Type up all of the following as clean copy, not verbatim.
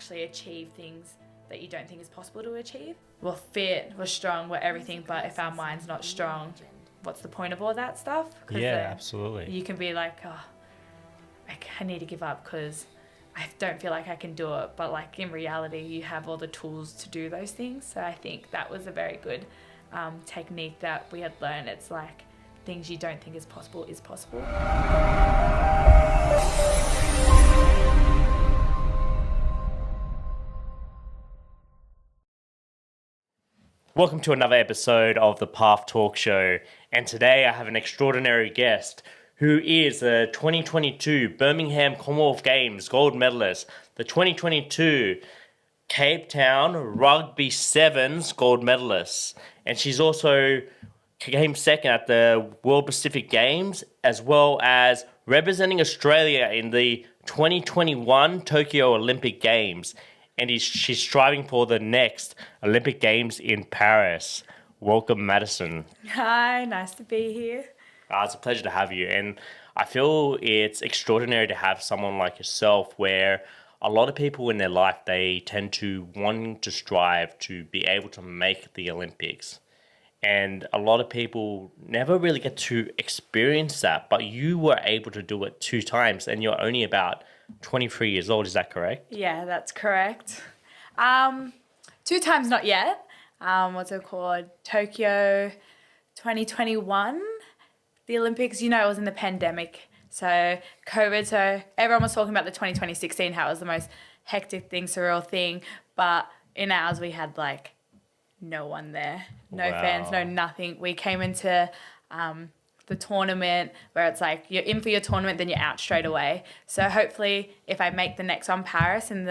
actually achieve things that you don't think is possible to achieve. We're fit, we're strong, we're everything, but if our mind's not strong, what's the point of all that stuff? Yeah, absolutely. You can be like, oh, I need to give up because I don't feel like I can do it. But like in reality, you have all the tools to do those things. So I think that was a very good technique that we had learned. It's like things you don't think is possible is possible. Welcome to another episode of the Path Talk Show. And today I have an extraordinary guest who is the 2022 Birmingham Commonwealth Games gold medalist, the 2022 Cape Town Rugby Sevens gold medalist. And she's also came second at the World Pacific Games, as well as representing Australia in the 2021 Tokyo Olympic Games. And she's striving for the next Olympic Games in Paris. Welcome, Madison. Hi, nice to be here. It's a pleasure to have you. And I feel it's extraordinary to have someone like yourself where a lot of people in their life, they tend to want to strive to be able to make the Olympics. And a lot of people never really get to experience that, but you were able to do it 2 times and you're only about 23 years old, is that correct? Yeah, that's correct. 2 times not yet. What's it called? Tokyo 2021, the Olympics. You know, it was in the pandemic. So COVID, so everyone was talking about the 2016, how it was the most hectic thing, surreal thing. But in ours, we had like no one there, no fans, no nothing. We came into the tournament where it's like you're in for your tournament, then you're out straight away. So hopefully if I make the next one Paris, and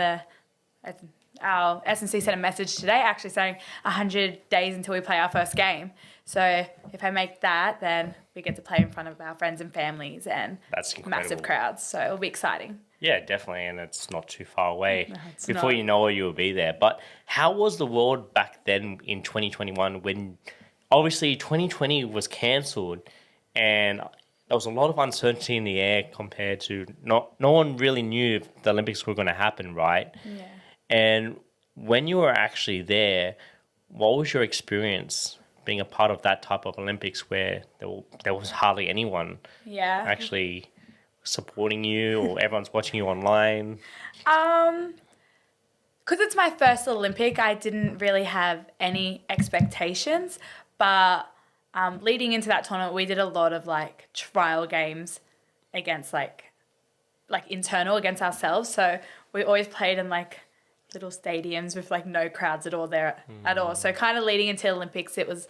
our S&C sent a message today actually saying 100 days until we play our first game. So if I make that, then we get to play in front of our friends and families and That's massive crowds. So it'll be exciting. Yeah, definitely, and it's not too far away. No, it's Before not. you know it, you'll be there. But how was the world back then in 2021 when obviously 2020 was cancelled and there was a lot of uncertainty in the air compared to no one really knew if the Olympics were going to happen, right? Yeah. And when you were actually there, what was your experience being a part of that type of Olympics where there was hardly anyone Yeah. actually supporting you or everyone's watching you online? Because it's my first Olympic, I didn't really have any expectations, but leading into that tournament, we did a lot of like trial games against like internal against ourselves. So we always played in like little stadiums with like no crowds at all there at all. So kind of leading into Olympics, it was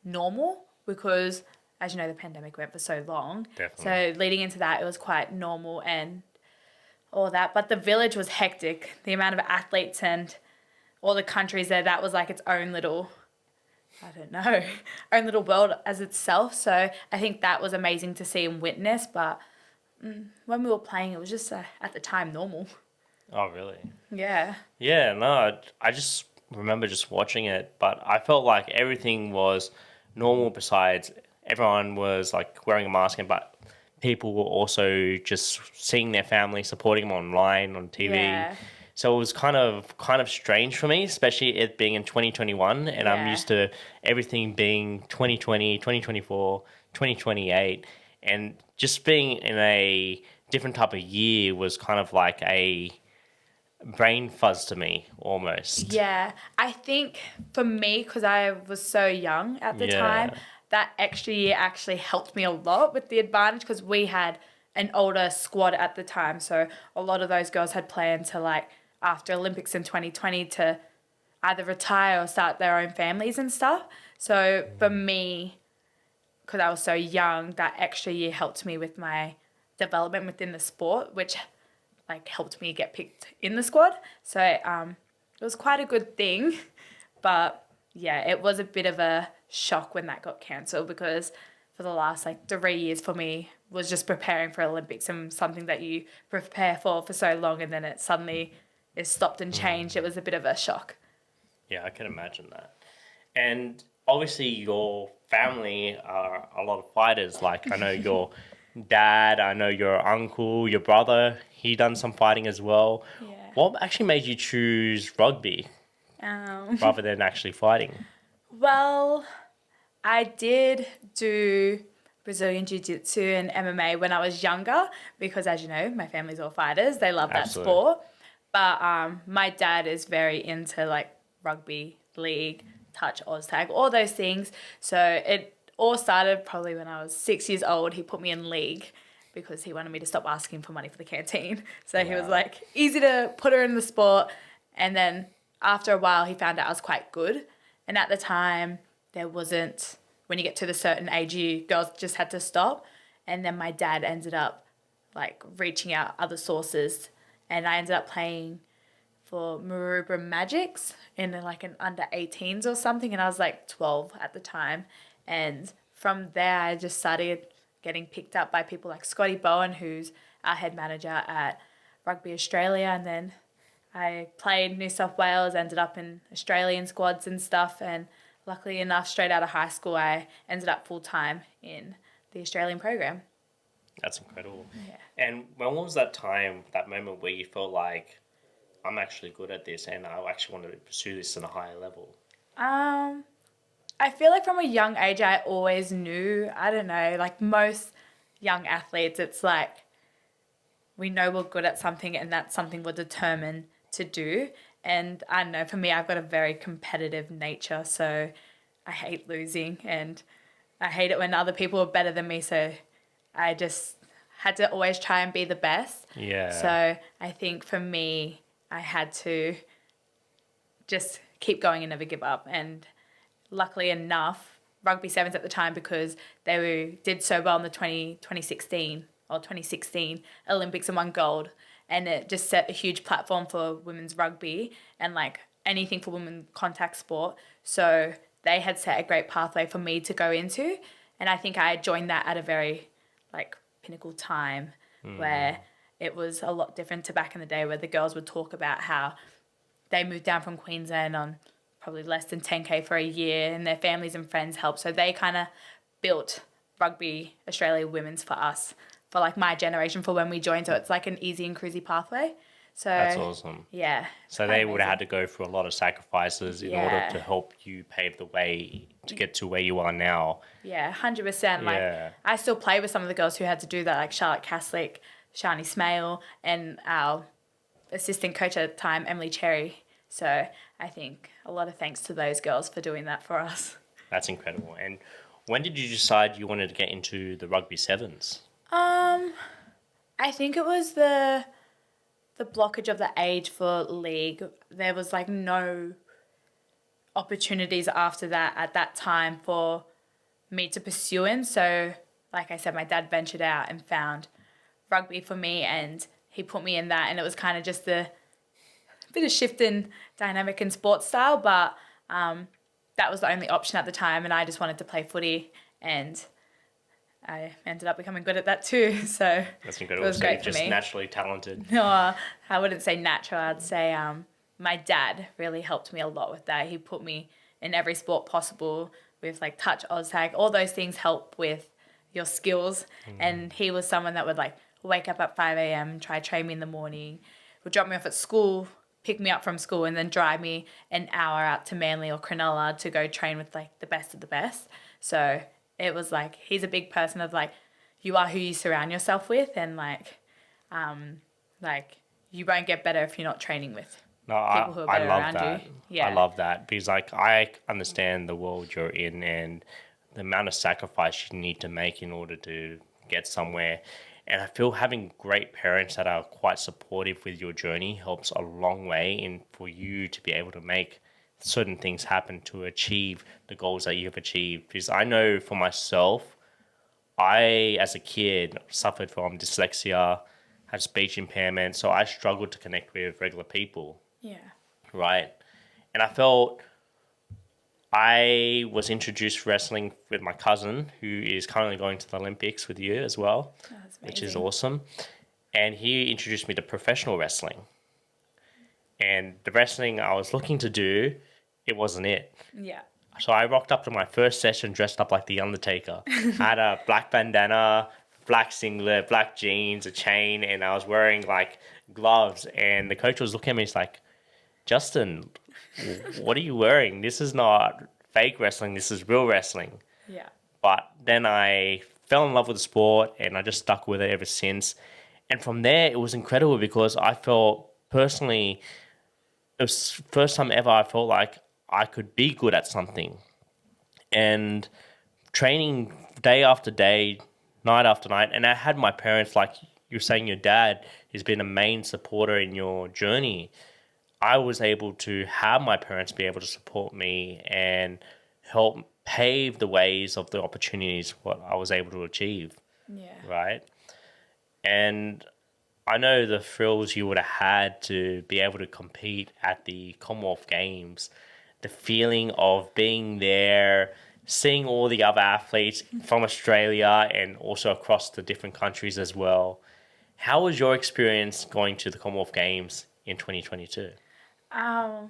normal because, as you know, the pandemic went for so long. Definitely. So leading into that, it was quite normal and all that. But the village was hectic. The amount of athletes and all the countries there, that was like its own little, I don't know, own little world as itself. So I think that was amazing to see and witness. But when we were playing, it was just at the time normal. Oh, really? Yeah. Yeah, no, I just remember just watching it, but I felt like everything was normal besides everyone was like wearing a mask, but people were also just seeing their family, supporting them online, on TV. Yeah. So it was kind of strange for me, especially it being in 2021, and I'm Yeah. used to everything being 2020, 2024, 2028, and just being in a different type of year was kind of like a brain fuzz to me almost. Yeah. I think for me, because I was so young at the time, that extra year actually helped me a lot with the advantage because we had an older squad at the time. So a lot of those girls had planned to like after Olympics in 2020 to either retire or start their own families and stuff. So for me, because I was so young, that extra year helped me with my development within the sport, which like helped me get picked in the squad. So it was quite a good thing. But yeah, it was a bit of a shock when that got cancelled because for the last like 3 years for me was just preparing for Olympics and something that you prepare for so long and then it suddenly is stopped and changed. It was a bit of a shock. Yeah, I can imagine that. And obviously your family are a lot of fighters. Like I know your dad, I know your uncle, your brother, he done some fighting as well. Yeah. What actually made you choose rugby rather than actually fighting? Well, I did do Brazilian Jiu-Jitsu and MMA when I was younger because, as you know, my family's all fighters. They love that Absolutely. sport. But my dad is very into like rugby league, touch, Oztag, all those things. So it all started probably when I was 6 years old. He put me in league because he wanted me to stop asking for money for the canteen. So he was like, easy to put her in the sport. And then after a while, he found out I was quite good. And at the time, there wasn't, when you get to the certain age, girls just had to stop. And then my dad ended up like reaching out other sources. And I ended up playing for Maroubra Magics in like an under 18s or something. And I was like 12 at the time. And from there, I just started getting picked up by people like Scotty Bowen, who's our head manager at Rugby Australia. And then I played New South Wales, ended up in Australian squads and stuff. And luckily enough, straight out of high school, I ended up full-time in the Australian program. That's incredible. Yeah. And when was that time, that moment where you felt like, I'm actually good at this and I actually want to pursue this at a higher level? I feel like from a young age, I always knew, I don't know, like most young athletes, it's like we know we're good at something and that's something we're determined to do. And I don't know, for me, I've got a very competitive nature, so I hate losing and I hate it when other people are better than me, so I just had to always try and be the best. Yeah. So I think for me, I had to just keep going and never give up. And luckily enough, Rugby Sevens at the time, because did so well in the 2016 Olympics and won gold. And it just set a huge platform for women's rugby and like anything for women contact sport. So they had set a great pathway for me to go into. And I think I joined that at a very like pinnacle time where it was a lot different to back in the day where the girls would talk about how they moved down from Queensland on probably less than 10K for a year and their families and friends helped. So they kind of built Rugby Australia Women's for us, for like my generation, for when we joined. So it's like an easy and cruisy pathway. So That's awesome. Yeah. So they would have had to go through a lot of sacrifices in order to help you pave the way to get to where you are now. Yeah, 100%. Like I still play with some of the girls who had to do that, like Charlotte Caslick, Shani Smale, and our assistant coach at the time, Emily Cherry. So I think a lot of thanks to those girls for doing that for us. That's incredible. And when did you decide you wanted to get into the Rugby Sevens? I think it was the blockage of the age for league. There was like no opportunities after that at that time for me to pursue in. So like I said, my dad ventured out and found rugby for me and he put me in that, and it was kind of just a bit of shift in dynamic and sports style, but that was the only option at the time, and I just wanted to play footy, and I ended up becoming good at that too. So that's incredible. It was great for just me. Naturally talented. No, I wouldn't say natural. I'd say my dad really helped me a lot with that. He put me in every sport possible with like touch, Oztag, all those things help with your skills. And he was someone that would like wake up at 5 a.m, try train me in the morning, would drop me off at school, pick me up from school, and then drive me an hour out to Manly or Cronulla to go train with like the best of the best. So it was like, he's a big person of like, you are who you surround yourself with, and like you won't get better if you're not training with people who are better around you. Yeah. I love that because like I understand the world you're in and the amount of sacrifice you need to make in order to get somewhere. And I feel having great parents that are quite supportive with your journey helps a long way in for you to be able to make certain things happen to achieve the goals that you've achieved. Because I know for myself, I, as a kid, suffered from dyslexia, had speech impairment, so I struggled to connect with regular people. Yeah. Right? And I felt I was introduced to wrestling with my cousin, who is currently going to the Olympics with you as well, which is awesome. And he introduced me to professional wrestling. And the wrestling I was looking to do, it wasn't it. Yeah. So I rocked up to my first session dressed up like The Undertaker. I had a black bandana, black singlet, black jeans, a chain, and I was wearing like gloves. And the coach was looking at me, he's like, Justin, what are you wearing? This is not fake wrestling. This is real wrestling. Yeah. But then I fell in love with the sport and I just stuck with it ever since. And from there, it was incredible because I felt personally, it was the first time ever I felt like I could be good at something. And training day after day, night after night. And I had my parents, like you're saying, your dad has been a main supporter in your journey. I was able to have my parents be able to support me and help pave the ways of the opportunities what I was able to achieve. Yeah. Right? And I know the thrills you would have had to be able to compete at the Commonwealth Games, the feeling of being there, seeing all the other athletes from Australia and also across the different countries as well. How was your experience going to the Commonwealth Games in 2022? At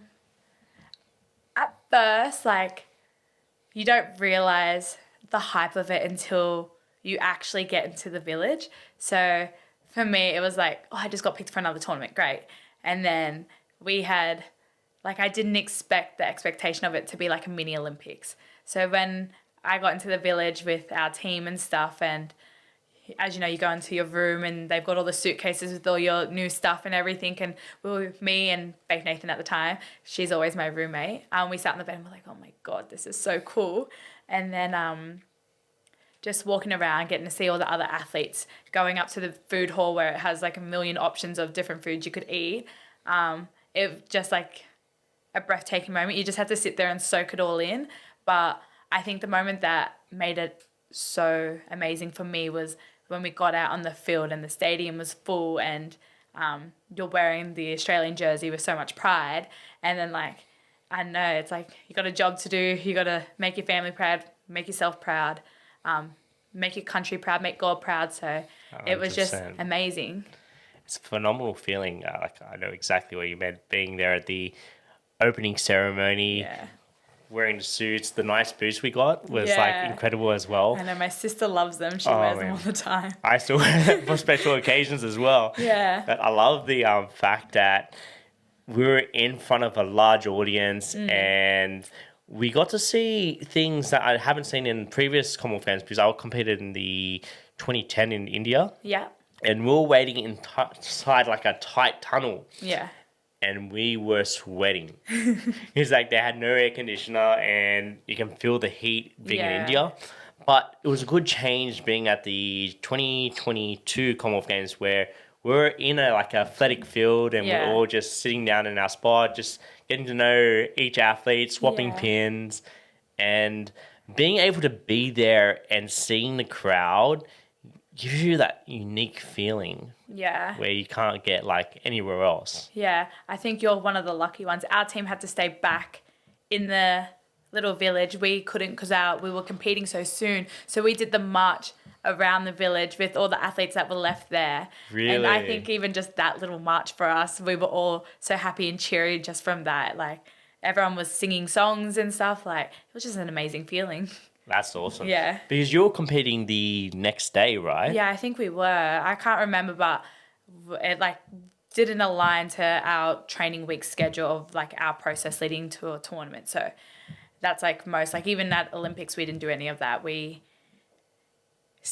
first, like, you don't realize the hype of it until you actually get into the village. So for me, it was like, oh, I just got picked for another tournament. Great. And then we had, like, I didn't expect the expectation of it to be like a mini Olympics. So when I got into the village with our team and stuff, and as you know, you go into your room and they've got all the suitcases with all your new stuff and everything. And we were with me and Faith Nathan at the time. She's always my roommate. We sat in the bed and we're like, oh my God, this is so cool. And then just walking around, getting to see all the other athletes, going up to the food hall where it has like a million options of different foods you could eat. It was just like a breathtaking moment. You just had to sit there and soak it all in. But I think the moment that made it so amazing for me was when we got out on the field and the stadium was full and you're wearing the Australian jersey with so much pride. And then, like, I know it's like you got a job to do. You got to make your family proud, make yourself proud, make your country proud, make God proud. So 100%. It was just amazing. It's a phenomenal feeling. Like, I know exactly what you meant, being there at the opening ceremony. Yeah. Wearing the suits, the nice boots we got was like incredible as well. I know my sister loves them. She wears them all the time. I still wear them for special occasions as well. Yeah. But I love the fact that we were in front of a large audience and we got to see things that I haven't seen in previous Commonwealth Games because I competed in the 2010 in India. Yeah. And we were waiting inside like a tight tunnel. Yeah. And we were sweating. It's like they had no air conditioner and you can feel the heat being in India. But it was a good change being at the 2022 Commonwealth Games where we're in a like athletic field and we're all just sitting down in our spot, just getting to know each athlete, swapping pins, and being able to be there and seeing the crowd gives you that unique feeling. Yeah. Where you can't get like anywhere else. Yeah. I think you're one of the lucky ones. Our team had to stay back in the little village. We couldn't because we were competing so soon. So we did the march around the village with all the athletes that were left there. Really? And I think even just that little march for us, we were all so happy and cheery just from that. Like, everyone was singing songs and stuff. Like, it was just an amazing feeling. That's awesome. Yeah. Because you're competing the next day, right? Yeah, I think we were. I can't remember, but it like didn't align to our training week schedule of like our process leading to a tournament. So that's like most, like even at Olympics, we didn't do any of that. We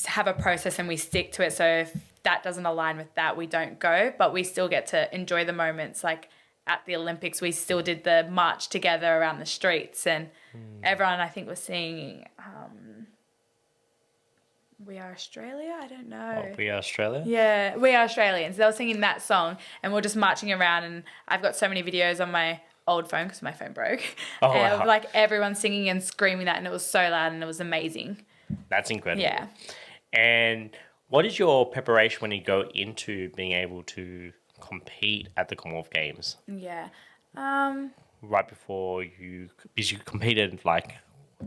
have a process and we stick to it. So if that doesn't align with that, we don't go, but we still get to enjoy the moments. Like at the Olympics, we still did the march together around the streets and everyone, I think, was singing We Are Australia? I don't know. Oh, We Are Australia? Yeah, We Are Australians. They were singing that song and we're just marching around, and I've got so many videos on my old phone because my phone broke. Oh, and wow. like everyone singing and screaming that, and it was so loud and it was amazing. That's incredible. Yeah. And what is your preparation when you go into being able to compete at the Commonwealth Games? Yeah. Right before because you competed like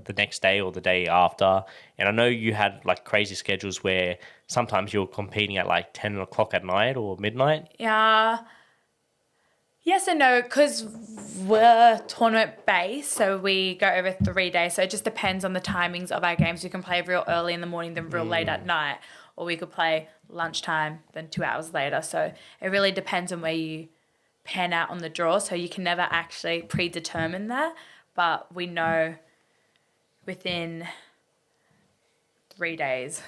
the next day or the day after, and I know you had like crazy schedules where sometimes you're competing at like 10 o'clock at night or midnight. Yeah. Yes and no, because we're tournament based, so we go over 3 days. So it just depends on the timings of our games. We can play real early in the morning, then real late at night, or we could play lunchtime, then 2 hours later. So it really depends on where you pan out on the draw. So you can never actually predetermine that, but we know within 3 days,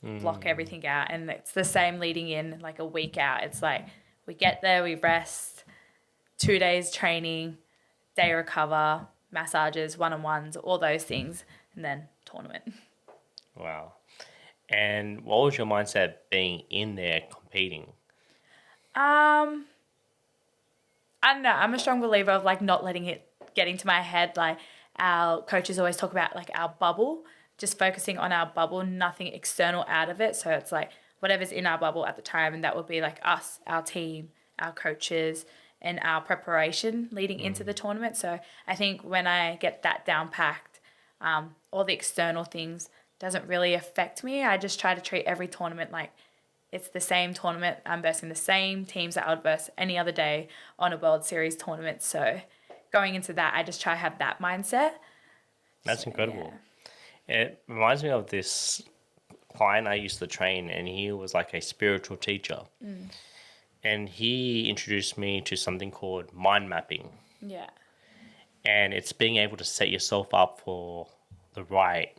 block everything out. And it's the same leading in like a week out. It's like we get there, we rest, 2 days training, day recover, massages, one-on-ones, all those things, and then tournament. Wow. And what was your mindset being in there competing? I don't know. I'm a strong believer of like not letting it get into my head. Like our coaches always talk about like our bubble, just focusing on our bubble, nothing external out of it. So it's like whatever's in our bubble at the time, and that would be like us, our team, our coaches, and our preparation leading into the tournament. So I think when I get that down packed, all the external things doesn't really affect me. I just try to treat every tournament like it's the same tournament. I'm versing the same teams that I would verse any other day on a World Series tournament. So going into that, I just try to have that mindset. That's incredible. Yeah. It reminds me of this client I used to train, and he was like a spiritual teacher. And he introduced me to something called mind mapping. Yeah. And it's being able to set yourself up for the right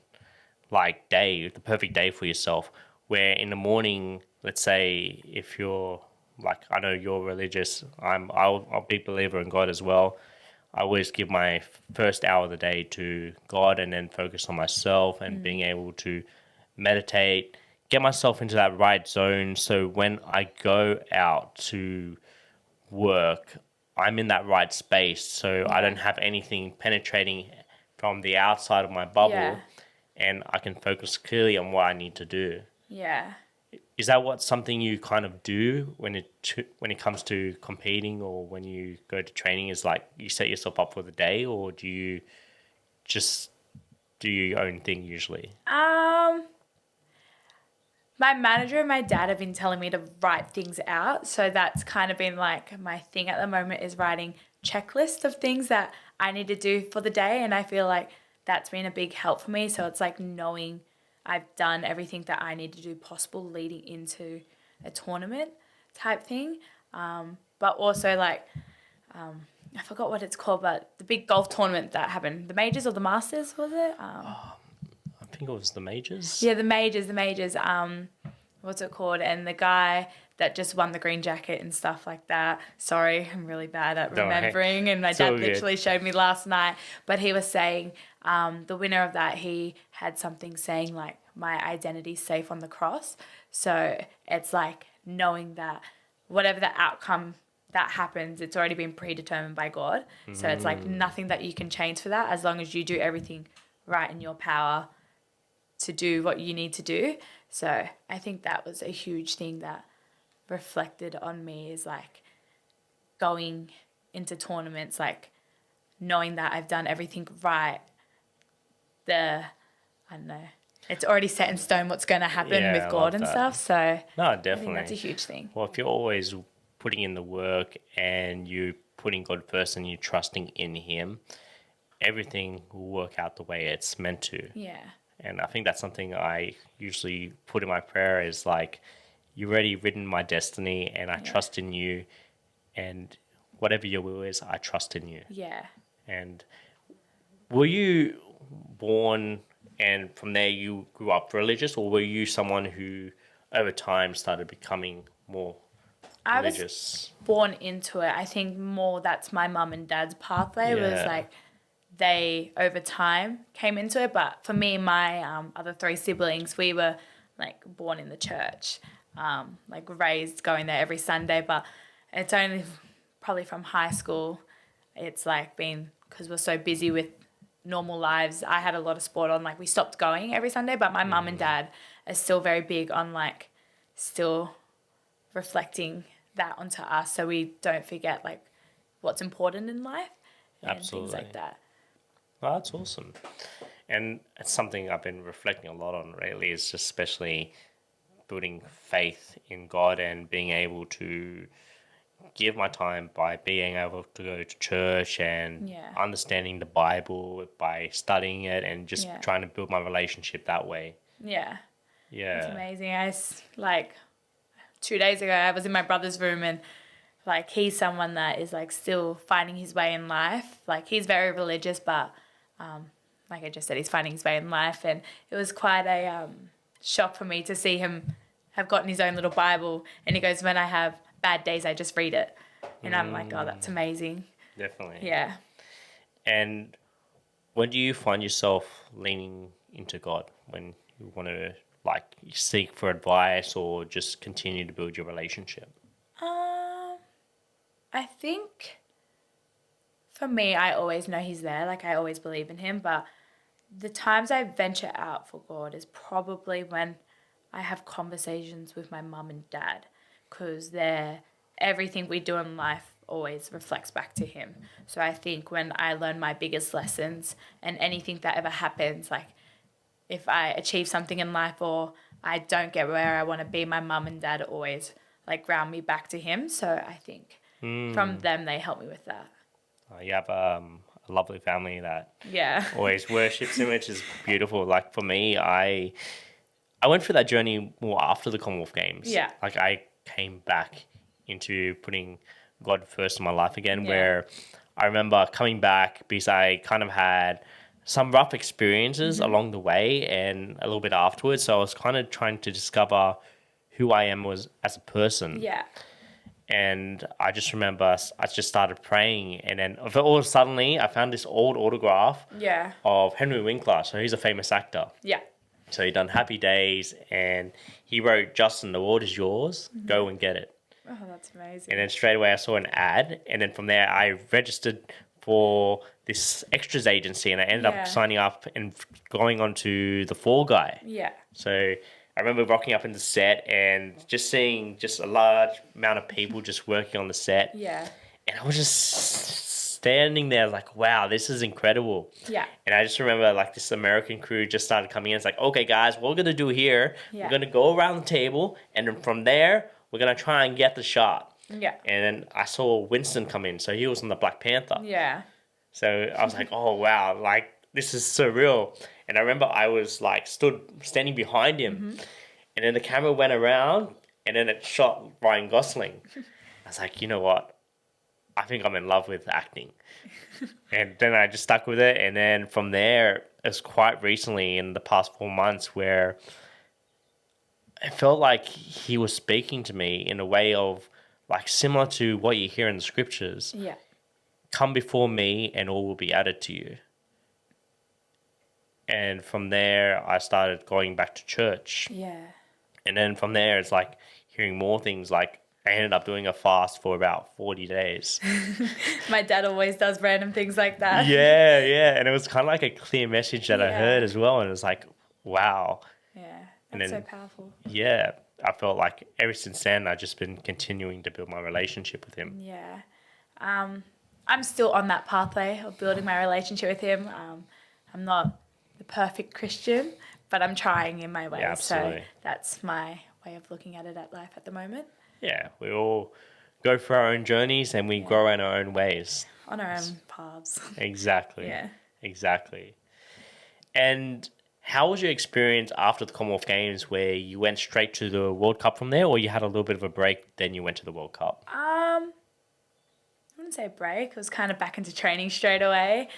like day, the perfect day for yourself, where in the morning, let's say if you're like, I know you're religious, I'll a big believer in God as well. I always give my first hour of the day to God and then focus on myself and being able to meditate, get myself into that right zone. So when I go out to work, I'm in that right space. So I don't have anything penetrating from the outside of my bubble, and I can focus clearly on what I need to do. Yeah. Is that something you kind of do when it comes to competing, or when you go to training? Is like you set yourself up for the day, or do you just do your own thing usually? My manager and my dad have been telling me to write things out. So that's kind of been like my thing at the moment, is writing checklists of things that I need to do for the day. And I feel like that's been a big help for me. So it's like knowing I've done everything that I need to do possible leading into a tournament type thing. But also like, I forgot what it's called, but the big golf tournament that happened, the Majors or the Masters, was it? I think it was the majors. Yeah, the majors. What's it called? And the guy that just won the green jacket and stuff like that. Sorry, I'm really bad at remembering. And my dad literally showed me last night. But he was saying the winner of that, he had something saying like, my identity's safe on the cross. So it's like knowing that whatever the outcome that happens, it's already been predetermined by God. So it's like nothing that you can change for that, as long as you do everything right in your power to do what you need to do. So I think that was a huge thing that reflected on me, is like going into tournaments, like knowing that I've done everything right. I don't know, it's already set in stone what's going to happen with God and stuff. So no, I definitely. think that's a huge thing. Well, if you're always putting in the work and you putting God first and you're trusting in Him, everything will work out the way it's meant to. Yeah. And I think that's something I usually put in my prayer, is like, you've already written my destiny and I trust in you, and whatever your will is, I trust in you. Yeah. And were you born and from there you grew up religious, or were you someone who over time started becoming more religious? I was born into it. I think more that's my mum and dad's pathway, was like they over time came into it. But for me, my other three siblings, we were like born in the church, like raised going there every Sunday. But it's only probably from high school, it's like been, because we're so busy with normal lives, I had a lot of sport on, like we stopped going every Sunday. But my mum and dad are still very big on like still reflecting that onto us, so we don't forget like what's important in life and Absolutely. things like that. Oh, that's awesome. And it's something I've been reflecting a lot on lately, is just especially building faith in God and being able to give my time by being able to go to church and understanding the Bible by studying it and just trying to build my relationship that way. Yeah. Yeah. It's amazing. Like 2 days ago, I was in my brother's room and like he's someone that is like still finding his way in life. Like he's very religious, but like I just said, he's finding his way in life, and it was quite a shock for me to see him have gotten his own little Bible. And he goes, when I have bad days, I just read it, and I'm like, oh, that's amazing. Definitely. Yeah. And when do you find yourself leaning into God, when you want to like seek for advice or just continue to build your relationship? I think for me, I always know he's there. Like I always believe in him, but the times I venture out for God is probably when I have conversations with my mum and dad, because everything we do in life always reflects back to him. So I think when I learn my biggest lessons and anything that ever happens, like if I achieve something in life or I don't get where I want to be, my mum and dad always like ground me back to him. So I think from them, they help me with that. You have a lovely family that Yeah. always worships him, which is beautiful. Like for me, I went through that journey more after the Commonwealth Games. Yeah. Like I came back into putting God first in my life again, where I remember coming back because I kind of had some rough experiences along the way and a little bit afterwards. So I was kind of trying to discover who I am as a person. Yeah. And I just remember I just started praying, and then all suddenly I found this old autograph of Henry Winkler. So he's a famous actor. Yeah. So he done Happy Days, and he wrote, "Justin, the award is yours. Go and get it." Oh, that's amazing. And then straight away I saw an ad, and then from there I registered for this extras agency, and I ended up signing up and going on to the Fall Guy. Yeah. So I remember rocking up in the set and just seeing just a large amount of people just working on the set. Yeah. And I was just standing there like, wow, this is incredible. Yeah. And I just remember like this American crew just started coming in. It's like, okay, guys, what we're going to do here, we're going to go around the table, and then from there, we're going to try and get the shot. Yeah. And then I saw Winston come in. So he was in the Black Panther. Yeah. So I was like, oh, wow, like this is surreal. And I remember I was like standing behind him, and then the camera went around, and then it shot Ryan Gosling. I was like, you know what? I think I'm in love with acting. And then I just stuck with it. And then from there, it's quite recently in the past 4 months where I felt like he was speaking to me in a way of like similar to what you hear in the scriptures. Yeah. Come before me and all will be added to you. And from there, I started going back to church. Yeah. And then from there, it's like hearing more things. Like I ended up doing a fast for about 40 days. My dad always does random things like that. Yeah. And it was kind of like a clear message that I heard as well. And it was like, wow. Yeah. And That's then, so powerful. Yeah. I felt like ever since then, I've just been continuing to build my relationship with him. Yeah. I'm still on that pathway of building my relationship with him. I'm not the perfect Christian, but I'm trying in my way. Yeah, absolutely. So that's my way of looking at it at life at the moment. Yeah, we all go through our own journeys and we grow in our own ways. On our own paths. Exactly. Yeah. Exactly. And how was your experience after the Commonwealth Games, where you went straight to the World Cup from there, or you had a little bit of a break, then you went to the World Cup? I wouldn't say break. It was kind of back into training straight away.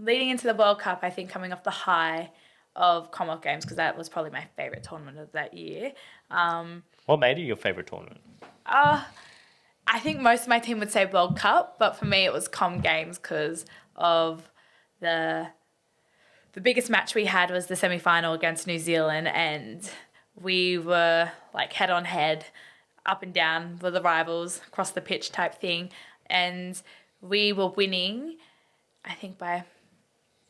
Leading into the World Cup, I think coming off the high of Commonwealth Games, because that was probably my favourite tournament of that year. What made it your favourite tournament? I think most of my team would say World Cup, but for me it was Com Games because of the biggest match we had was the semi-final against New Zealand, and we were like head on head, up and down with the rivals, across the pitch type thing, and we were winning, I think by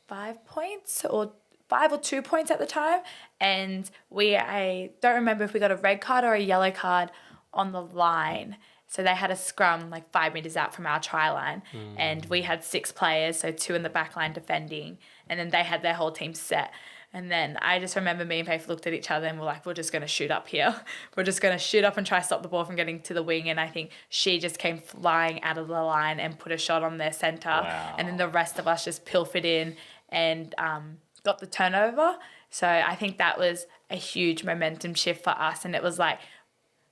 5 points or 5 or 2 points at the time, and I don't remember if we got a red card or a yellow card on the line. So they had a scrum like 5 meters out from our try line, and we had 6 players, so 2 in the back line defending, and then they had their whole team set. And then I just remember me and Faith looked at each other and we're like, we're just going to shoot up here. We're just going to shoot up and try to stop the ball from getting to the wing. And I think she just came flying out of the line and put a shot on their centre. Wow. And then the rest of us just pilfered in and got the turnover. So I think that was a huge momentum shift for us. And it was like,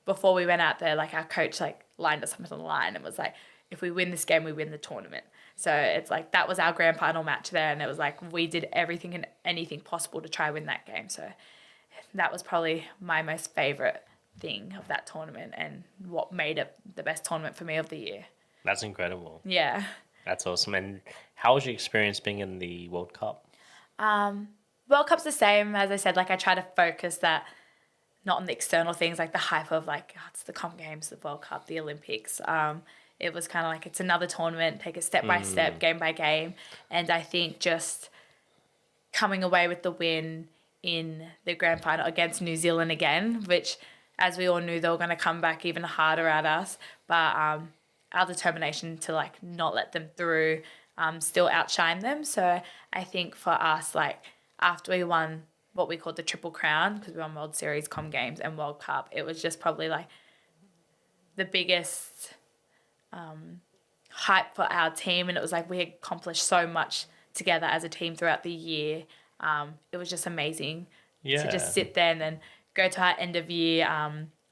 before we went out there, like our coach like lined us up on the line and was like, if we win this game, we win the tournament. So it's like, that was our grand final match there. And it was like, we did everything and anything possible to try win that game. So that was probably my most favourite thing of that tournament and what made it the best tournament for me of the year. That's incredible. Yeah. That's awesome. And how was your experience being in the World Cup? World Cup's the same. As I said, like I try to focus that not on the external things, like the hype of like, oh, it's the Commonwealth Games, the World Cup, the Olympics. It was kind of like, it's another tournament, take it step by step, game by game. And I think just coming away with the win in the grand final against New Zealand again, which, as we all knew, they were going to come back even harder at us. But our determination to like not let them through still outshine them. So I think for us, like after we won what we called the Triple Crown, because we won World Series, Com Games and World Cup, it was just probably like the biggest hype for our team. And it was like we accomplished so much together as a team throughout the year. It was just amazing to just sit there and then go to our end of year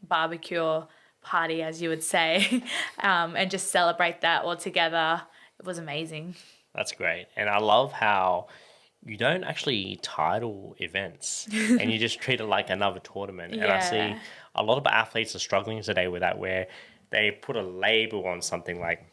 barbecue party, as you would say, and just celebrate that all together. It was amazing. That's great. And I love how you don't actually title events and you just treat it like another tournament. And I see a lot of athletes are struggling today with that, where they put a label on something like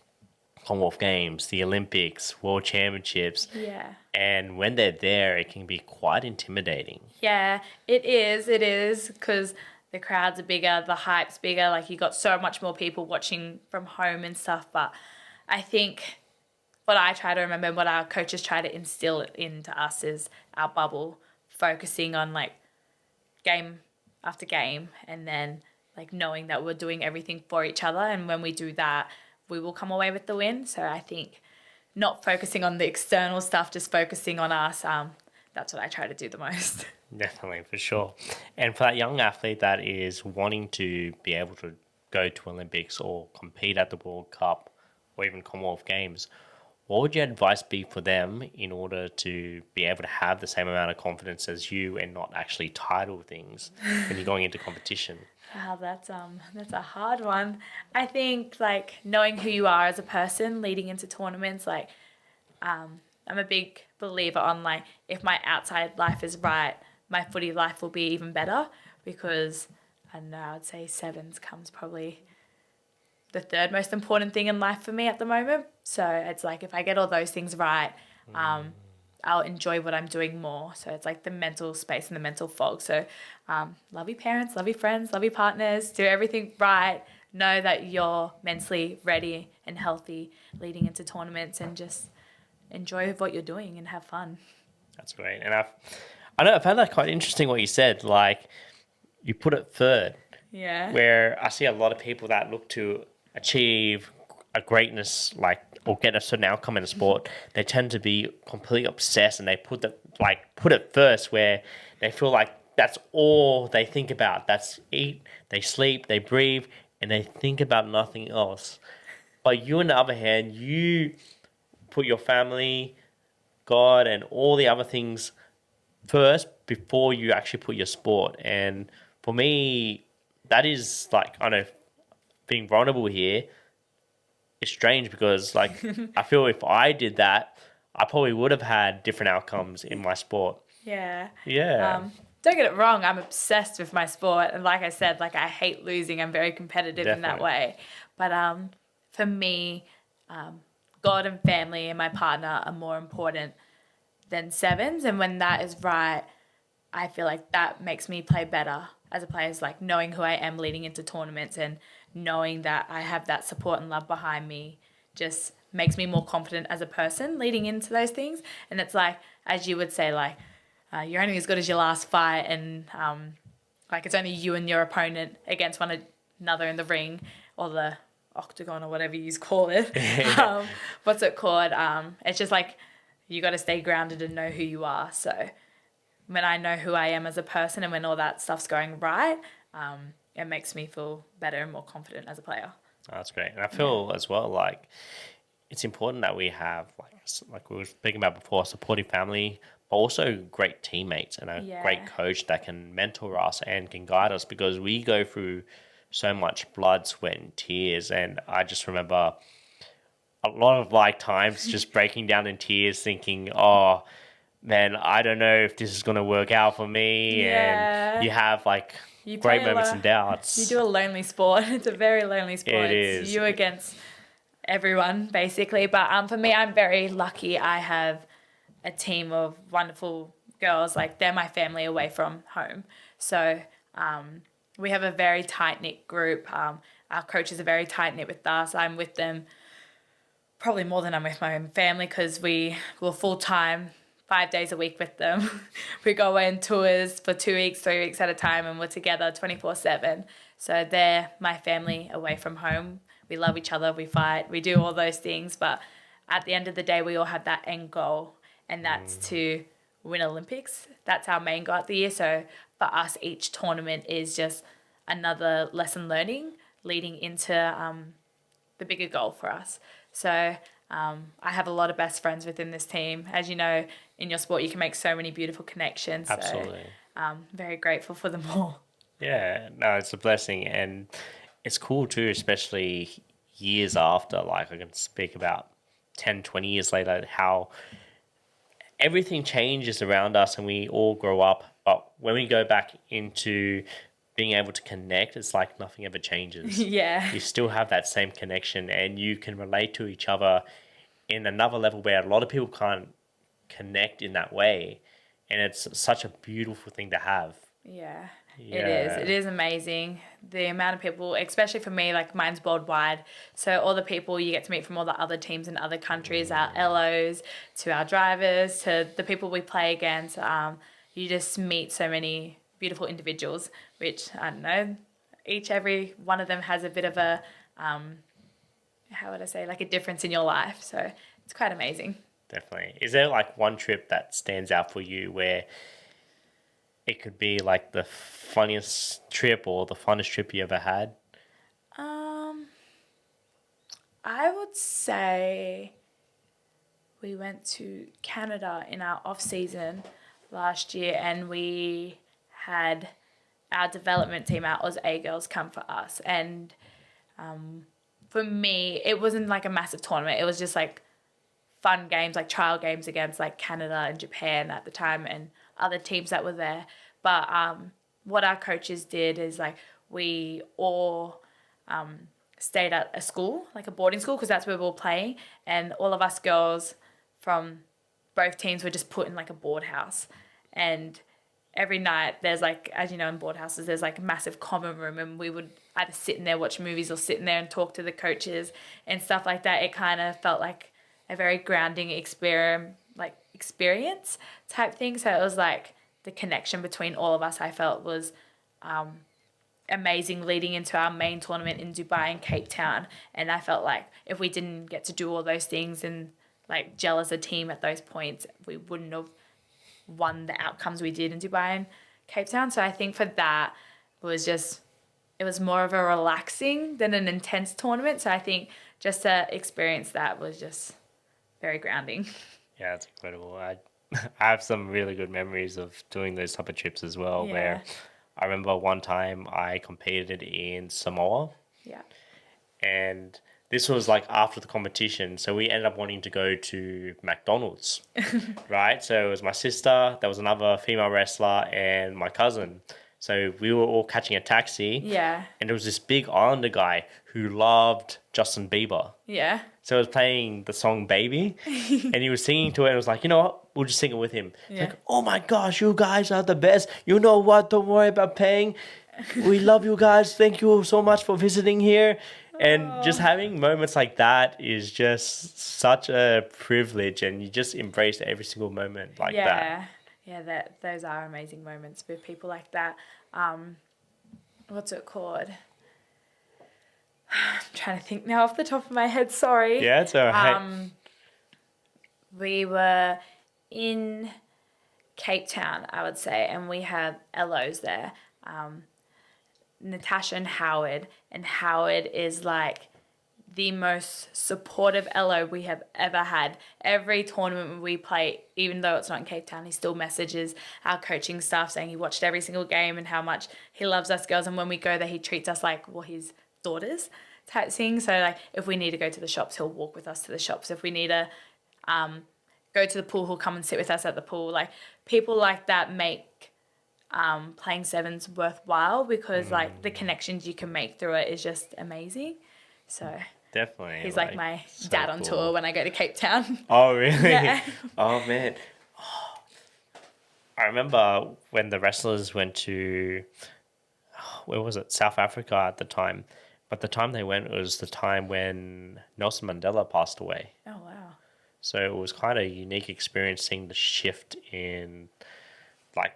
Commonwealth Games, the Olympics, World Championships. Yeah. And when they're there, it can be quite intimidating. Yeah, it is, because the crowds are bigger, the hype's bigger, like you got so much more people watching from home and stuff. But I think what I try to remember, what our coaches try to instill into us is our bubble, focusing on like game after game and then like knowing that we're doing everything for each other. And when we do that, we will come away with the win. So I think not focusing on the external stuff, just focusing on us, that's what I try to do the most. Definitely, for sure. And for that young athlete that is wanting to be able to go to Olympics or compete at the World Cup or even Commonwealth Games, what would your advice be for them in order to be able to have the same amount of confidence as you and not actually title things when you're going into competition? Wow, that's a hard one. I think like knowing who you are as a person leading into tournaments, like I'm a big believer on like if my outside life is right, my footy life will be even better, because I don't know, I would say sevens comes probably the third most important thing in life for me at the moment. So it's like if I get all those things right, I'll enjoy what I'm doing more. So it's like the mental space and the mental fog. So love your parents, love your friends, love your partners, do everything right. Know that you're mentally ready and healthy leading into tournaments, and just enjoy what you're doing and have fun. That's great. And I found that quite interesting what you said, like you put it third. Yeah. Where I see a lot of people that look to achieve a greatness, like, or get a certain outcome in a sport, they tend to be completely obsessed and they put it first, where they feel like that's all they think about. That's eat, they sleep, they breathe, and they think about nothing else. But you, on the other hand, you put your family, God, and all the other things first before you actually put your sport. And for me, that is like, I know, being vulnerable here is strange, because like I feel if I did that, I probably would have had different outcomes in my sport. Yeah. Yeah. Don't get it wrong, I'm obsessed with my sport, and like I said, like I hate losing. I'm very competitive in that way. But for me, God and family and my partner are more important than sevens. And when that is right, I feel like that makes me play better as a player, is like knowing who I am leading into tournaments and knowing that I have that support and love behind me just makes me more confident as a person leading into those things. And it's like, as you would say, like you're only as good as your last fight, and like it's only you and your opponent against one another in the ring or the octagon or whatever you call it. What's it called? It's just like you got to stay grounded and know who you are. So when I know who I am as a person and when all that stuff's going right, it makes me feel better and more confident as a player. Oh, that's great. And I feel as well like it's important that we have, like we were speaking about before, a supportive family but also great teammates and a Yeah. great coach that can mentor us and can guide us, because we go through so much blood, sweat, and tears. And I just remember a lot of like times just breaking down in tears, thinking, "Oh man, I don't know if this is going to work out for me." And Yeah. you have like You great play moments and doubts. You do a lonely sport. It's a very lonely sport. It It's is. you against everyone, basically. But for me, I'm very lucky. I have a team of wonderful girls. Like, they're my family away from home. So we have a very tight-knit group. Our coaches are very tight-knit with us. I'm with them probably more than I'm with my own family, because we're full-time, 5 days a week with them. We go away on tours for 2 weeks, 3 weeks at a time, and we're together 24/7. So they're my family away from home. We love each other, we fight, we do all those things, but at the end of the day, we all have that end goal, and that's to win Olympics. That's our main goal of the year. So for us, each tournament is just another lesson learning leading into the bigger goal for us. So I have a lot of best friends within this team. As you know, in your sport, you can make so many beautiful connections. Absolutely. So I'm very grateful for them all. Yeah, no, it's a blessing. And it's cool too, especially years after. Like, I can speak about 10, 20 years later, how everything changes around us and we all grow up. But when we go back into being able to connect, it's like nothing ever changes. Yeah. You still have that same connection and you can relate to each other in another level where a lot of people can't connect in that way. And it's such a beautiful thing to have. Yeah, Yeah. it is. It is amazing. The amount of people, especially for me, like, mine's worldwide. So all the people you get to meet from all the other teams in other countries, our LOs, to our drivers, to the people we play against, you just meet so many beautiful individuals, which, I don't know, every one of them has a bit of a, how would I say, like a difference in your life. So it's quite amazing. Definitely. Is there like one trip that stands out for you where it could be like the funniest trip or the funnest trip you ever had? I would say we went to Canada in our off season last year, and we had our development team, our Oz A girls, come for us. And for me, it wasn't like a massive tournament. It was just like fun games, like trial games against like Canada and Japan at the time and other teams that were there. But what our coaches did is, like, we all stayed at a school, like a boarding school, because that's where we were playing. And all of us girls from both teams were just put in like a board house. And every night there's like, as you know, in board houses, there's like a massive common room, and we would either sit in there, watch movies, or sit in there and talk to the coaches and stuff like that. It kind of felt like a very grounding experience type thing. So it was like the connection between all of us, I felt, was amazing leading into our main tournament in Dubai and Cape Town. And I felt like if we didn't get to do all those things and like gel as a team at those points, we wouldn't have won the outcomes we did in Dubai and Cape Town. So I think for that, it was more of a relaxing than an intense tournament. So I think just to experience that was just very grounding. Yeah, it's incredible. I have some really good memories of doing those type of trips as well, Yeah. where I remember one time I competed in Samoa. Yeah. And this was like after the competition, so we ended up wanting to go to McDonald's, right? So it was my sister, there was another female wrestler, and my cousin. So we were all catching a taxi. Yeah. And there was this big Islander guy who loved Justin Bieber. Yeah. So he was playing the song Baby, and he was singing to it, and I was like, you know what? We'll just sing it with him. Yeah. Like, oh my gosh, you guys are the best. You know what? Don't worry about paying. We love you guys. Thank you so much for visiting here. And just having moments like that is just such a privilege, and you just embrace every single moment like that. Yeah, those are amazing moments with people like that. What's it called? I'm trying to think now off the top of my head, sorry. Yeah, it's all right. We were in Cape Town, I would say, and we had LOs there. Natasha and Howard is like the most supportive LO we have ever had. Every tournament we play, even though it's not in Cape Town, he still messages our coaching staff saying he watched every single game and how much he loves us girls. And when we go there, he treats us like, well, his daughters type thing. So like if we need to go to the shops, he'll walk with us to the shops. If we need to go to the pool, he'll come and sit with us at the pool. Like people like that make playing sevens worthwhile because like the connections you can make through it is just amazing. So definitely. he's like my dad on tour when I go to Cape Town. Oh, really? Yeah. Oh, man. I remember when the wrestlers went to, where was it? South Africa at the time. But the time they went was the time when Nelson Mandela passed away. Oh, wow. So it was kind of a unique experience seeing the shift in like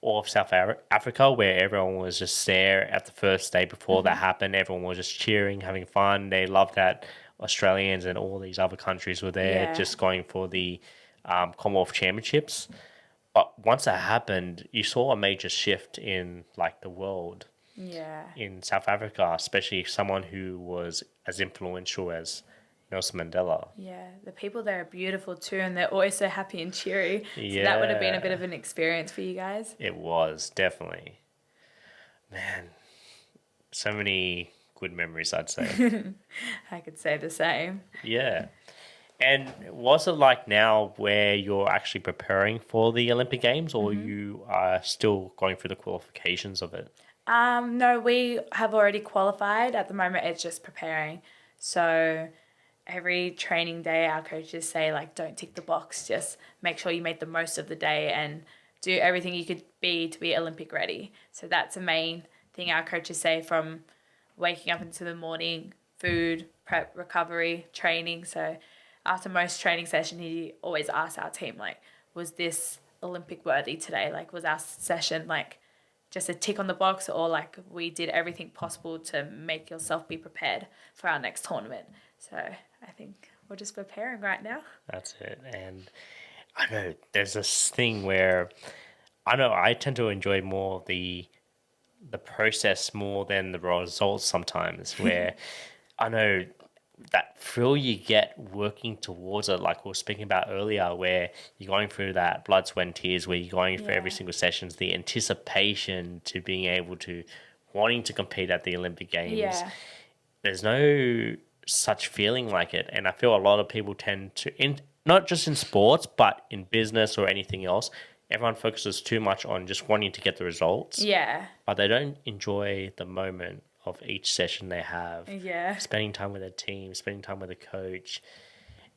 all of South Africa, where everyone was just there at the first day before that happened. Everyone was just cheering, having fun. They loved that Australians and all these other countries were there just going for the Commonwealth Championships. But once that happened, you saw a major shift in like the world. Yeah. In South Africa, especially someone who was as influential as Nelson Mandela. Yeah, the people there are beautiful too, and they're always so happy and cheery. So Yeah. that would have been a bit of an experience for you guys. It was, definitely. Man, so many good memories, I'd say. I could say the same. Yeah. And what's it like now where you're actually preparing for the Olympic Games, or you are still going through the qualifications of it? No, we have already qualified. At the moment, it's just preparing. So every training day, our coaches say, like, don't tick the box. Just make sure you make the most of the day and do everything you could be to be Olympic ready. So that's the main thing our coaches say, from waking up into the morning, food, prep, recovery, training. So after most training session, he always asks our team, like, was this Olympic worthy today? Like, was our session, like, just a tick on the box, or like we did everything possible to make yourself be prepared for our next tournament? So I think we're just preparing right now. That's it. And I know there's this thing where I tend to enjoy more the process more than the results sometimes, where I know that thrill you get working towards it, like we were speaking about earlier, where you're going through that blood, sweat and tears, where you're going through every single sessions, the anticipation to being able to wanting to compete at the Olympic Games. Yeah. There's no such feeling like it. And I feel a lot of people tend to, not just in sports, but in business or anything else, everyone focuses too much on just wanting to get the results. Yeah. But they don't enjoy the moment of each session they have. Yeah. Spending time with a team, spending time with a coach.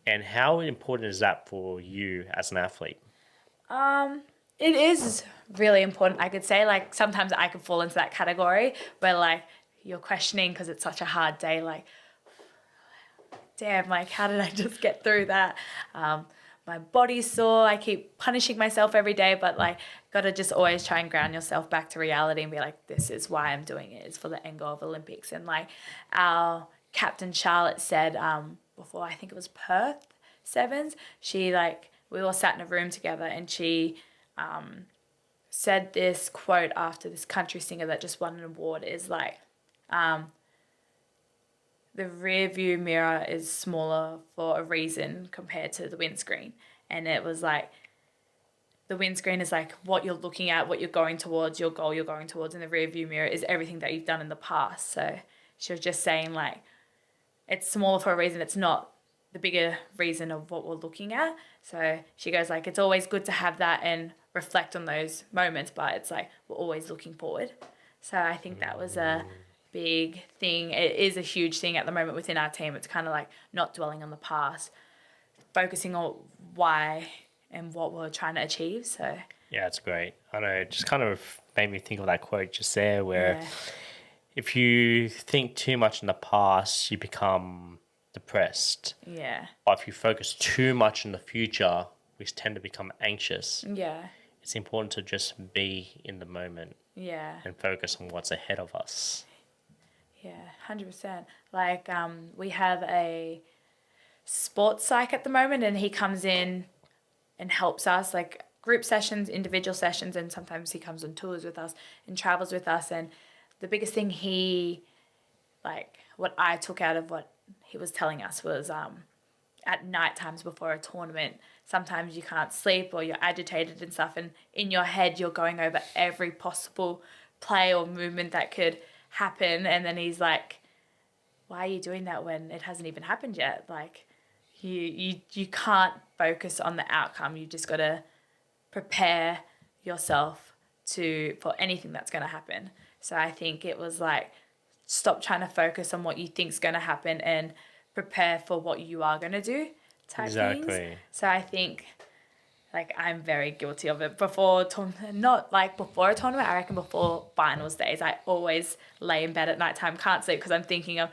And how important is that for you as an athlete? It is really important. I could say, like, sometimes I could fall into that category where, like, you're questioning because it's such a hard day, like, damn, like, how did I just get through that? My body's sore. I keep punishing myself every day, but like, gotta just always try and ground yourself back to reality and be like, this is why I'm doing it. It's for the end goal of Olympics. And like our captain Charlotte said before, I think it was Perth Sevens, she like, we all sat in a room together and she said this quote after this country singer that just won an award is like, the rear view mirror is smaller for a reason compared to the windscreen. And it was like, the windscreen is like what you're looking at, what you're going towards, your goal you're going towards, and the rear view mirror is everything that you've done in the past. So she was just saying, like, it's smaller for a reason. It's not the bigger reason of what we're looking at. So she goes, like, it's always good to have that and reflect on those moments, but it's like we're always looking forward. So I think that was a big thing. It is a huge thing at the moment within our team. It's kind of like not dwelling on the past, focusing on why and what we're trying to achieve. So yeah, it's great. I know it just kind of made me think of that quote just there, where if you think too much in the past, you become depressed. Yeah. But if you focus too much in the future, we tend to become anxious. Yeah. It's important to just be in the moment. Yeah. And focus on what's ahead of us. Yeah, 100%. Like, we have a sports psych at the moment, and he comes in and helps us, like group sessions, individual sessions, and sometimes he comes on tours with us and travels with us. And the biggest thing what I took out of what he was telling us was at night times before a tournament, sometimes you can't sleep or you're agitated and stuff, and in your head you're going over every possible play or movement that could happen. And then he's like, why are you doing that when it hasn't even happened yet? Like, you can't focus on the outcome. You just got to prepare yourself for anything that's going to happen. So I think it was like, stop trying to focus on what you think's going to happen and prepare for what you are going to do type things. So I think, like, I'm very guilty of it before not like before a tournament. I reckon before finals days, I always lay in bed at nighttime, can't sleep, because I'm thinking of,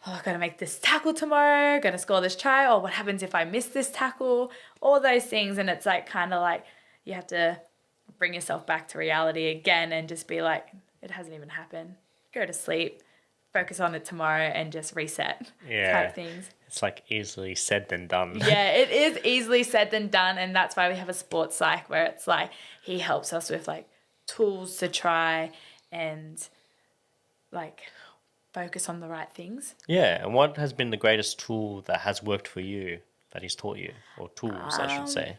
oh, I've got to make this tackle tomorrow, going to score this try, or what happens if I miss this tackle, all those things. And it's like, kind of like, you have to bring yourself back to reality again and just be like, it hasn't even happened. Go to sleep, focus on it tomorrow, and just reset type things. It's like easily said than done. Yeah, it is easily said than done. And that's why we have a sports psych, where it's like, he helps us with like tools to try and like focus on the right things. Yeah, and what has been the greatest tool that has worked for you that he's taught you? Or tools, I should say.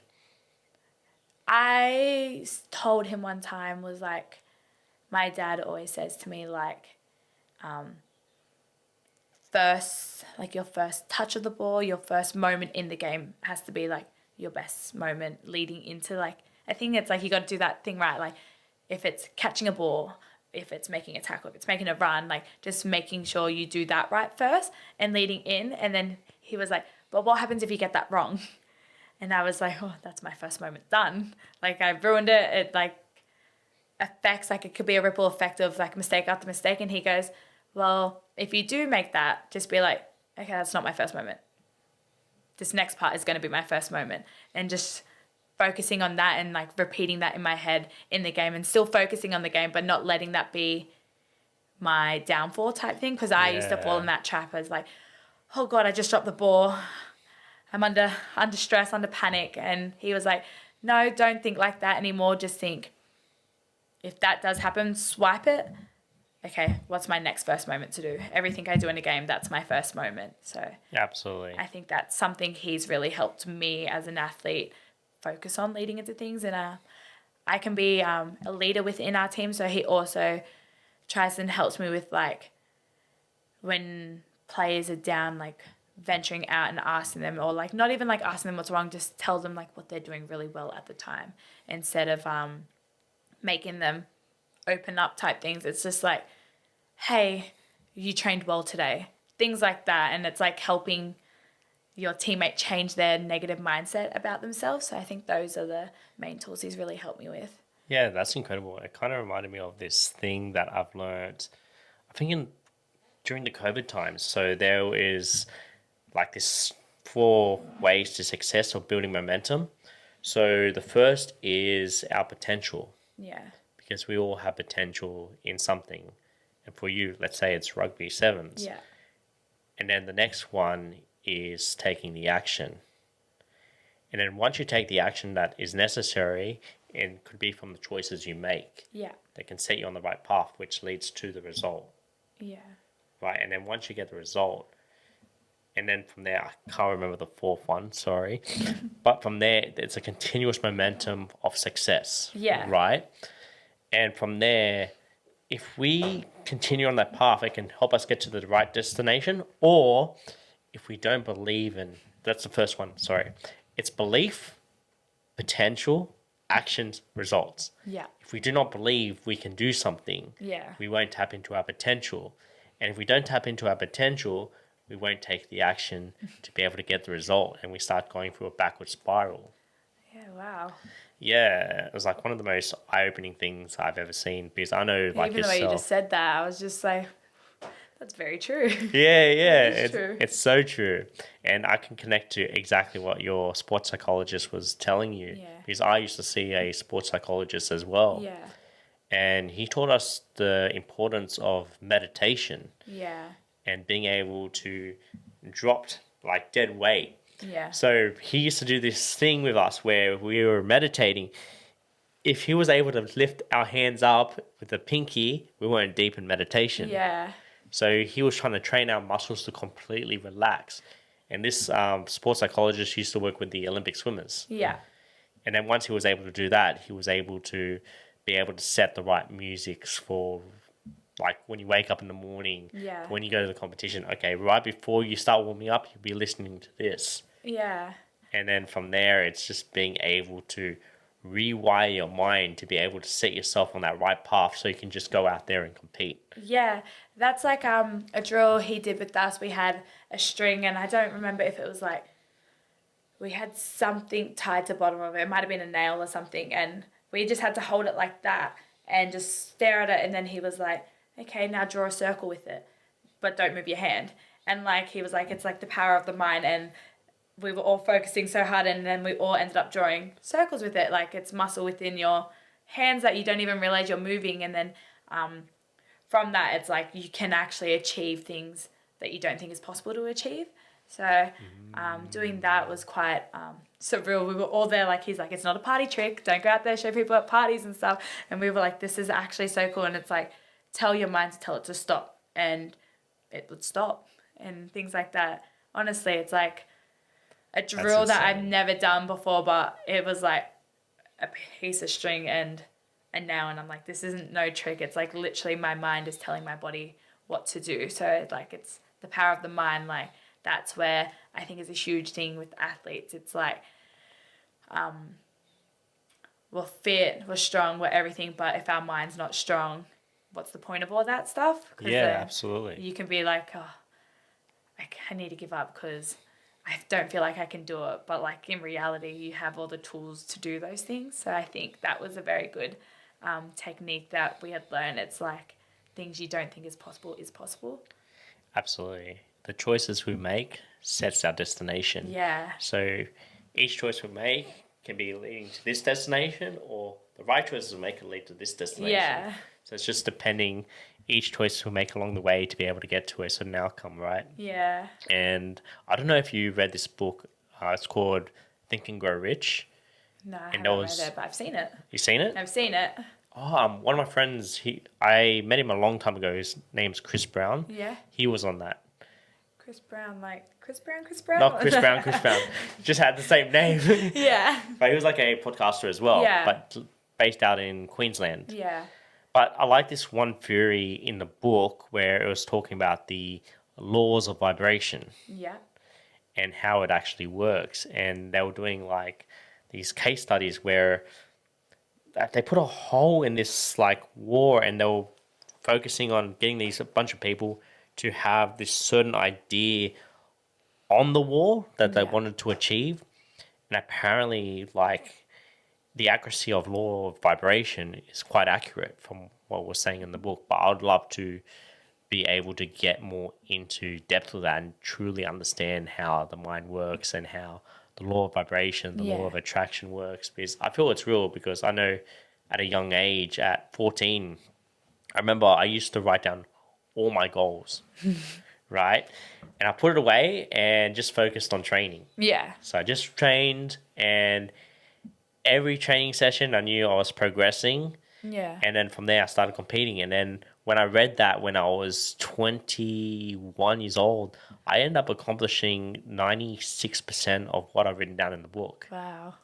I told him one time, was like, my dad always says to me, like, your first touch of the ball, your first moment in the game has to be like your best moment leading into, like, I think it's like, you got to do that thing right. Like, if it's catching a ball, if it's making a tackle, if it's making a run, like, just making sure you do that right first and leading in. And then he was like, but what happens if you get that wrong? And I was like, oh, that's my first moment done. Like, I ruined it. It like affects, like, it could be a ripple effect of like mistake after mistake. And he goes, well, if you do make that, just be like, okay, that's not my first moment. This next part is going to be my first moment. And just focusing on that and like repeating that in my head in the game, and still focusing on the game, but not letting that be my downfall type thing. Because I used to fall in that trap as like, oh God, I just dropped the ball. I'm under stress, under panic. And he was like, no, don't think like that anymore. Just think, if that does happen, swipe it. Okay, what's my next first moment to do? Everything I do in a game, that's my first moment. So absolutely, I think that's something he's really helped me as an athlete focus on leading into things. And I can be a leader within our team. So he also tries and helps me with, like, when players are down, like, venturing out and asking them, or like not even like asking them what's wrong, just tell them like what they're doing really well at the time, instead of making them open up type things. It's just like, hey, you trained well today, things like that. And it's like helping your teammate change their negative mindset about themselves. So I think those are the main tools he's really helped me with. Yeah, that's incredible. It kind of reminded me of this thing that I've learned, I think during the COVID times. So there is like this 4 ways to success or building momentum. So the first is our potential. Yeah. Because we all have potential in something. And for you, let's say it's rugby sevens. Yeah. And then the next one is taking the action. And then once you take the action that is necessary, it could be from the choices you make. Yeah. That can set you on the right path, which leads to the result. Yeah. Right. And then once you get the result, and then from there, I can't remember the 4th one, sorry. But from there, it's a continuous momentum of success. Yeah. Right? And from there, if we continue on that path, it can help us get to the right destination. Or if we don't believe in, that's the first one, sorry. It's belief, potential, actions, results. Yeah. If we do not believe we can do something, we won't tap into our potential. And if we don't tap into our potential, we won't take the action to be able to get the result, and we start going through a backward spiral. Yeah, wow. Yeah, it was like one of the most eye-opening things I've ever seen, because I know, like, even the way you just said that, I was just like, that's very true. Yeah, it's true. It's so true. And I can connect to exactly what your sports psychologist was telling you, because I used to see a sports psychologist as well. Yeah. And he taught us the importance of meditation. Yeah. And being able to drop like dead weight. Yeah. So he used to do this thing with us where we were meditating. If he was able to lift our hands up with the pinky, we weren't deep in meditation. Yeah. So he was trying to train our muscles to completely relax. And this sports psychologist used to work with the Olympic swimmers. Yeah. And then once he was able to do that, he was able to be able to set the right musics for, like, when you wake up in the morning, Yeah. when you go to the competition. Okay, right before you start warming up, you'll be listening to this. Yeah. And then from there, it's just being able to rewire your mind to be able to set yourself on that right path so you can just go out there and compete. Yeah, that's like a drill he did with us. We had a string, and I don't remember if it was like we had something tied to the bottom of it. It might have been a nail or something, and we just had to hold it like that and just stare at it. And then he was like, "Okay, now draw a circle with it, but don't move your hand." And like he was like, "It's like the power of the mind." And we were all focusing so hard, and then we all ended up drawing circles with it. Like it's muscle within your hands that you don't even realize you're moving, and then from that, it's like you can actually achieve things that you don't think is possible to achieve. So doing that was quite surreal. We were all there, like he's like, "It's not a party trick. Don't go out there, show people at parties and stuff." And we were like, "This is actually so cool." And it's like, tell your mind to tell it to stop, and it would stop, and things like that. Honestly, it's like a drill that I've never done before, but it was like a piece of string and I'm like, this isn't no trick. It's like literally my mind is telling my body what to do. So like it's the power of the mind. Like that's where I think is a huge thing with athletes. It's like we're fit, we're strong, we're everything, but if our mind's not strong, what's the point of all that stuff? Yeah, absolutely. You can be like, oh, I need to give up because I don't feel like I can do it. But like in reality, you have all the tools to do those things. So I think that was a very good technique that we had learned. It's like things you don't think is possible. Absolutely. The choices we make sets our destination. Yeah. So each choice we make can be leading to this destination, or the right choices we make can lead to this destination. Yeah. So it's just depending each choice we make along the way to be able to get to a certain outcome, right? Yeah. And I don't know if you read this book. It's called Think and Grow Rich. No, I haven't read it, but I've seen it. You seen it? I've seen it. Oh, one of my friends, I met him a long time ago. His name's Chris Brown. Yeah. He was on that. Chris Brown. Not Chris Brown. Just had the same name. Yeah. But he was like a podcaster as well. Yeah. But based out in Queensland. Yeah. But I like this one theory in the book where it was talking about the laws of vibration. Yeah. And how it actually works. And they were doing like these case studies where they put a hole in this like war, and they were focusing on getting a bunch of people to have this certain idea on the war that they wanted to achieve. And apparently like the accuracy of law of vibration is quite accurate from what we're saying in the book. But I would love to be able to get more into depth with that and truly understand how the mind works and how the law of vibration, the law of attraction works. Because I feel it's real, because I know at a young age, at 14, I remember I used to write down all my goals, right? And I put it away and just focused on training. Yeah. So I just trained, and every training session I knew I was progressing. Yeah. And then from there I started competing. And then when I read that when I was 21 years old, I ended up accomplishing 96% of what I've written down in the book. Wow.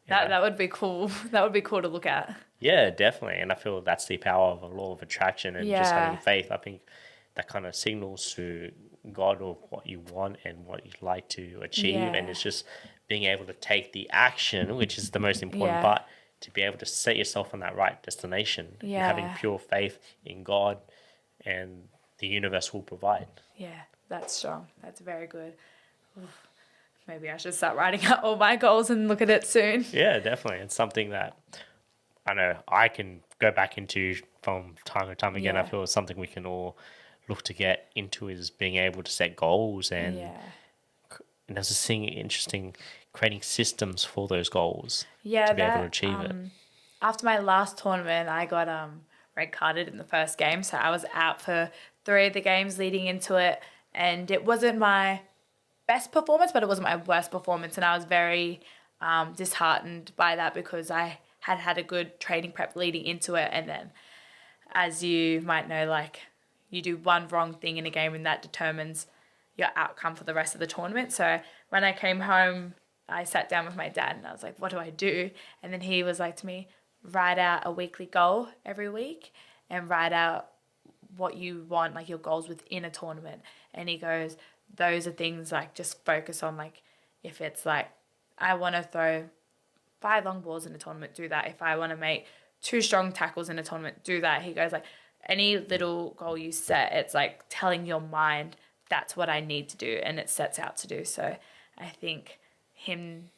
That would be cool. That would be cool to look at. Yeah, definitely. And I feel that's the power of a law of attraction and just having faith. I think that kind of signals to God of what you want and what you'd like to achieve. Yeah. And it's just being able to take the action, which is the most important part, to be able to set yourself on that right destination. Yeah. Having pure faith in God, and the universe will provide. Yeah, that's strong. That's very good. Oof. Maybe I should start writing out all my goals and look at it soon. Yeah, definitely. It's something that I know I can go back into from time to time again. Yeah. I feel it's something we can all look to get into, is being able to set goals and there's this thing interesting, creating systems for those goals to be able to achieve it. After my last tournament, I got red carded in the first game, so I was out for 3 of the games leading into it, and it wasn't my best performance, but it wasn't my worst performance, and I was very disheartened by that, because I had a good training prep leading into it, and then, as you might know, like, you do one wrong thing in a game and that determines your outcome for the rest of the tournament. So when I came home, I sat down with my dad and I was like, what do I do? And then he was like to me, write out a weekly goal every week and write out what you want, like your goals within a tournament. And he goes, those are things like just focus on, like if it's like I want to throw 5 long balls in a tournament, do that. If I want to make 2 strong tackles in a tournament, do that. He goes like any little goal you set, it's like telling your mind that's what I need to do, and it sets out to do. So I think him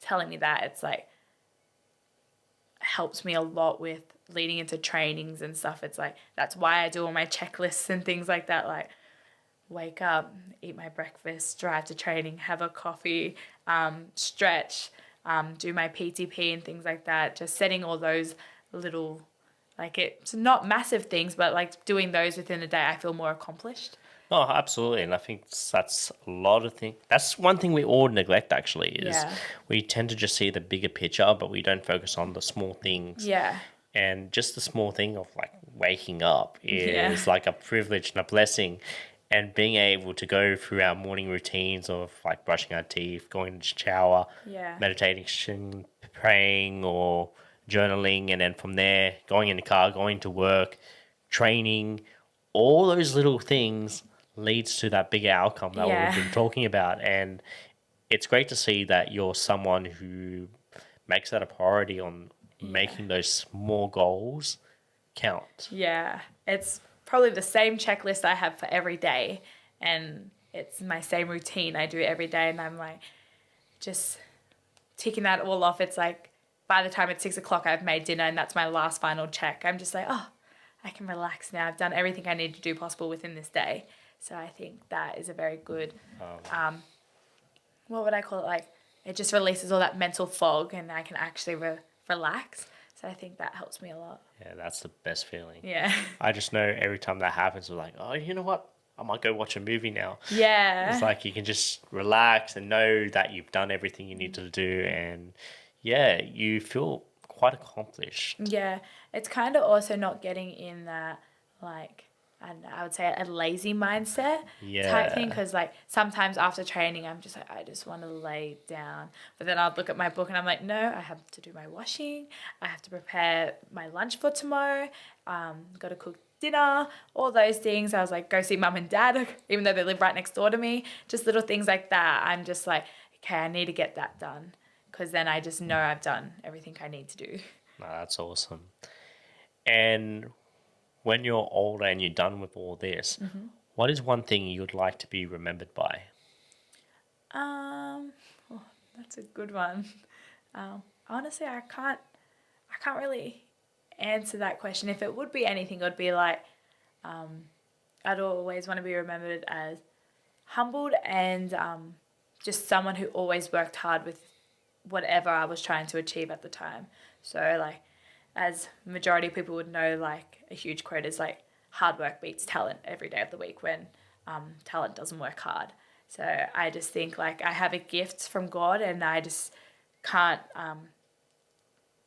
telling me that, it's like helps me a lot with leading into trainings and stuff. It's like that's why I do all my checklists and things like that, like wake up, eat my breakfast, drive to training, have a coffee, stretch, do my PTP and things like that. Just setting all those little, like it's not massive things, but like doing those within a day, I feel more accomplished. Oh, absolutely. And I think that's a lot of things. That's one thing we all neglect, actually, is we tend to just see the bigger picture, but we don't focus on the small things. Yeah. And just the small thing of like waking up is like a privilege and a blessing. And being able to go through our morning routines of like brushing our teeth, going to shower, meditation, praying or journaling, and then from there going in the car, going to work, training, all those little things leads to that bigger outcome that we've been talking about. And it's great to see that you're someone who makes that a priority on making those small goals count. Yeah, it's probably the same checklist I have for every day, and it's my same routine I do every day, and I'm like just ticking that all off. It's like by the time it's 6 o'clock I've made dinner and that's my last final check. I'm just like, oh, I can relax now. I've done everything I need to do possible within this day. So I think that is a very good, what would I call it? Like, it just releases all that mental fog and I can actually relax. So I think that helps me a lot. Yeah, that's the best feeling. Yeah. I just know every time that happens, we're like, oh, you know what? I might go watch a movie now. Yeah. It's like you can just relax and know that you've done everything you need to do. And yeah, you feel quite accomplished. Yeah. It's kind of also not getting in that, like, I would say a lazy mindset type thing, because like sometimes after training I'm just like, I just want to lay down, but then I'll look at my book and I'm like, no, I have to do my washing, I have to prepare my lunch for tomorrow, got to cook dinner, all those things. I was like, go see mum and dad, even though they live right next door to me, just little things like that. I'm just like, okay, I need to get that done, because then I just know I've done everything I need to do. No, that's awesome. And when you're older and you're done with all this, what is one thing you'd like to be remembered by? That's a good one. Honestly, I can't really answer that question. If it would be anything, it would be like, I'd always want to be remembered as humbled and just someone who always worked hard with whatever I was trying to achieve at the time. So like, as majority of people would know, like a huge quote is like, hard work beats talent every day of the week, when talent doesn't work hard. So I just think like I have a gift from God and I just can't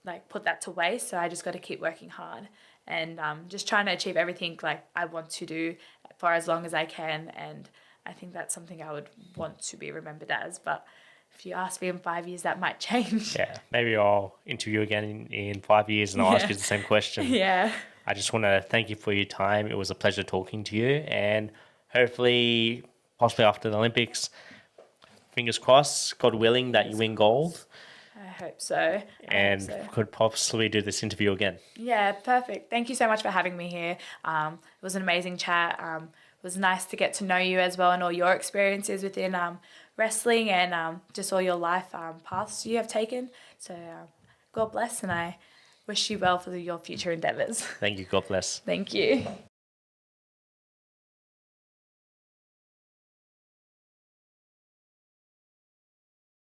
like put that to waste. So I just got to keep working hard and just trying to achieve everything like I want to do for as long as I can. And I think that's something I would want to be remembered as. But if you ask me in 5 years, that might change. Yeah, maybe I'll interview you again in 5 years and I'll ask you the same question. Yeah. I just want to thank you for your time. It was a pleasure talking to you, and hopefully, possibly after the Olympics, fingers crossed, God willing, that you win gold. I hope so. And could possibly do this interview again. Yeah, perfect. Thank you so much for having me here. It was an amazing chat. It was nice to get to know you as well and all your experiences within wrestling and just all your life paths you have taken. So God bless, and I wish you well for your future endeavours. Thank you. God bless. Thank you.